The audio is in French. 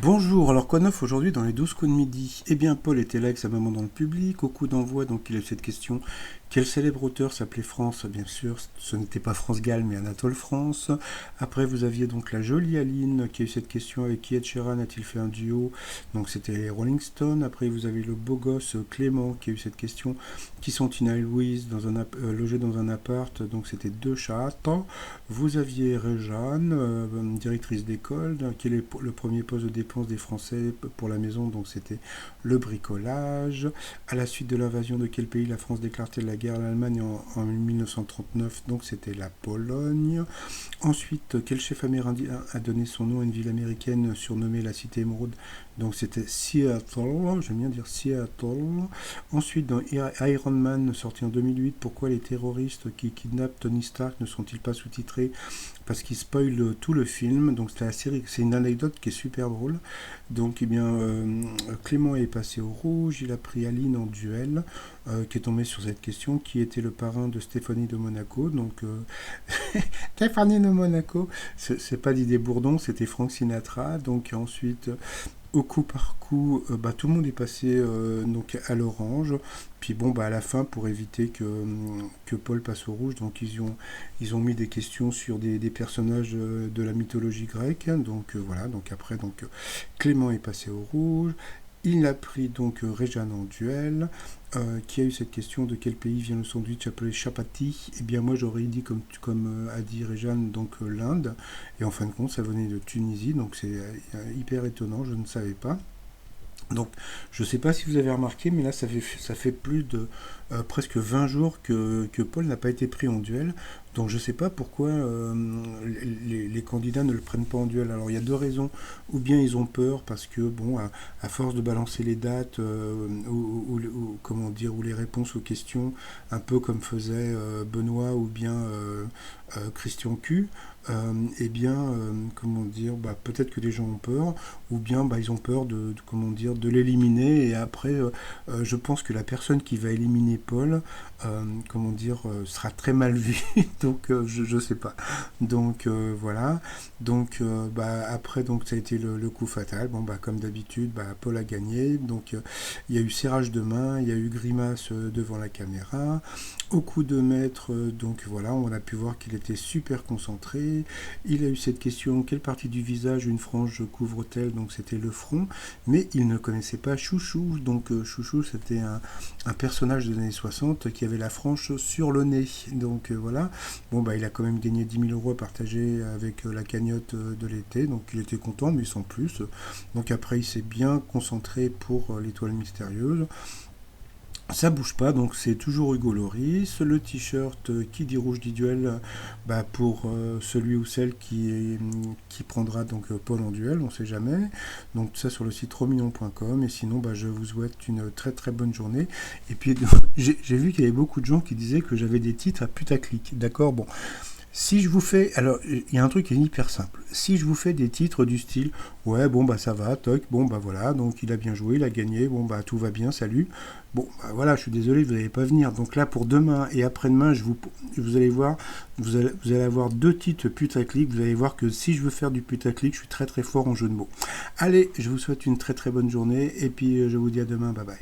Bonjour, alors quoi de neuf aujourd'hui dans les 12 coups de midi? Eh bien, Paul était là avec sa maman dans le public, au coup d'envoi, donc il a eu cette question. Quel célèbre auteur s'appelait France? Bien sûr, ce n'était pas France Gall, mais Anatole France. Après, vous aviez donc la jolie Aline qui a eu cette question avec qui Ed Sheeran a-t-il fait un duo? Donc c'était les Rolling Stones. Après, vous avez le beau gosse Clément qui a eu cette question. Qui sont Tina et Louise logés dans un appart? Donc c'était deux chattes. Vous aviez Réjeanne, directrice d'école, qui est le premier poste de dépense des Français pour la maison, donc c'était le bricolage. À la suite de l'invasion de quel pays la France déclare-t-elle la guerre à l'Allemagne en 1939? Donc c'était la Pologne. Ensuite, quel chef amérindien a donné son nom à une ville américaine surnommée la Cité Émeraude? Donc c'était Seattle, j'aime bien dire Seattle. Ensuite, dans Iron Man, sorti en 2008, pourquoi les terroristes qui kidnappent Tony Stark ne sont-ils pas sous-titrés? Parce qu'ils spoilent tout le film. Donc c'était la série, c'est une anecdote qui est super drôle. Donc eh bien, Clément est passé au rouge, il a pris Aline en duel, qui est tombé sur cette question, qui était le parrain de Stéphanie de Monaco. Donc Stéphanie de Monaco, c'est pas Didier Bourdon, c'était Frank Sinatra. Donc ensuite, au coup par coup, tout le monde est passé donc à l'orange. Puis bon, à la fin, pour éviter que Paul passe au rouge, donc ils ont mis des questions sur des personnages de la mythologie grecque. Donc voilà, donc après, Clément est passé au rouge. Il a pris donc Réjeanne en duel, qui a eu cette question de quel pays vient le sandwich appelé chapati. Eh bien moi j'aurais dit comme a dit Réjeanne, donc l'Inde, et en fin de compte ça venait de Tunisie, donc c'est hyper étonnant, je ne savais pas. Donc, je ne sais pas si vous avez remarqué, mais là, ça fait plus de presque 20 jours que Paul n'a pas été pris en duel. Donc, je ne sais pas pourquoi les candidats ne le prennent pas en duel. Alors, il y a deux raisons. Ou bien ils ont peur parce que, bon, à force de balancer les dates comment dire, ou les réponses aux questions, un peu comme faisait Benoît ou bien Christian Q, eh bien, comment dire, peut-être que les gens ont peur, ou bien ils ont peur comment dire, de l'éliminer, et après, je pense que la personne qui va éliminer Paul, comment dire, sera très mal vue, donc je sais pas. Donc voilà, donc après, donc ça a été le coup fatal. Bon, comme d'habitude, Paul a gagné, donc il y a eu serrage de main, il y a eu grimace devant la caméra, au coup de maître, donc voilà, on a pu voir qu'il était super concentré. Il a eu cette question, quelle partie du visage une frange couvre-t-elle? Donc c'était le front, mais il ne connaissait pas Chouchou. Donc Chouchou, c'était un personnage des années 60 qui avait la frange sur le nez. Donc voilà, bon il a quand même gagné 10 000 euros à partager avec la cagnotte de l'été, donc il était content, mais sans plus. Donc après il s'est bien concentré pour l'étoile mystérieuse. Ça bouge pas, donc c'est toujours Hugo Loris. Le t-shirt qui dit rouge dit duel, pour celui ou celle qui prendra donc Paul en duel, on sait jamais. Donc ça sur le site romignon.com. Et sinon, je vous souhaite une très très bonne journée. Et puis j'ai vu qu'il y avait beaucoup de gens qui disaient que j'avais des titres à putaclic. D'accord, bon. Si je vous fais, alors il y a un truc qui est hyper simple. Si je vous fais des titres du style, ouais ça va, toc, voilà, donc il a bien joué, il a gagné, tout va bien, salut. Bon voilà, je suis désolé, vous n'allez pas venir. Donc là pour demain et après-demain, vous allez voir, vous allez avoir deux titres putaclic. Vous allez voir que si je veux faire du putaclic, je suis très très fort en jeu de mots. Allez, je vous souhaite une très très bonne journée et puis je vous dis à demain, bye bye.